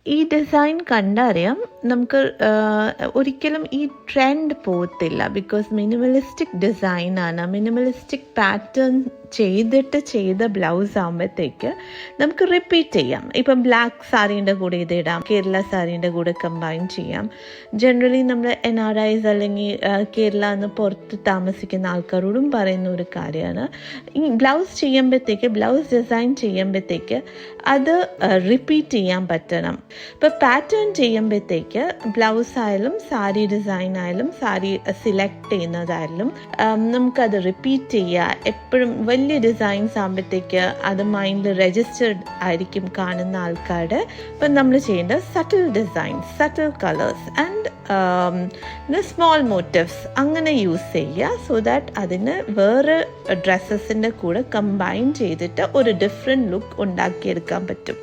ഈ ഡിസൈൻ കണ്ടറിയാം നമുക്ക് ഒരിക്കലും ഈ ട്രെൻഡ് പോകത്തില്ല. ബിക്കോസ് മിനിമലിസ്റ്റിക് ഡിസൈനാണ്, മിനിമലിസ്റ്റിക് പാറ്റേൺ ചെയ്ത ബ്ലൗസ് ആകുമ്പോഴത്തേക്ക് നമുക്ക് റിപ്പീറ്റ് ചെയ്യാം. ഇപ്പം ബ്ലാക്ക് സാരീൻ്റെ കൂടെ ഇത് ഇടാം, കേരള സാരീൻ്റെ കൂടെ കമ്പൈൻ ചെയ്യാം. ജനറലി നമ്മൾ NRIs അല്ലെങ്കിൽ കേരള എന്ന് പുറത്ത് താമസിക്കുന്ന ആൾക്കാരോടും പറയുന്ന ഒരു കാര്യമാണ്, ഈ ബ്ലൗസ് ചെയ്യുമ്പോഴത്തേക്ക്, ബ്ലൗസ് ഡിസൈൻ ചെയ്യുമ്പോഴത്തേക്ക് അത് റിപ്പീറ്റ് ചെയ്യാൻ പറ്റണം. ഇപ്പോൾ പാറ്റേൺ ചെയ്യുമ്പോഴത്തേക്ക് ബ്ലൗസ് ആയാലും സാരി ഡിസൈൻ ആയാലും സാരി സെലക്ട് ചെയ്യുന്നതായാലും നമുക്കത് റിപ്പീറ്റ് ചെയ്യുക. എപ്പോഴും വലിയ ഡിസൈൻസ് ആകുമ്പോഴത്തേക്ക് അത് മൈൻഡിൽ രജിസ്റ്റേർഡ് ആയിരിക്കും കാണുന്ന ആൾക്കാരുടെ. ഇപ്പം നമ്മൾ ചെയ്യേണ്ടത് subtle designs, subtle colours and small motifs അങ്ങനെ യൂസ് ചെയ്യുക. സോ ദാറ്റ് അതിന് വേറെ ഡ്രസ്സസിൻ്റെ കൂടെ കമ്പൈൻ ചെയ്തിട്ട് ഒരു ഡിഫറെൻറ്റ് ലുക്ക് ഉണ്ടാക്കിയെടുക്കാൻ പറ്റും.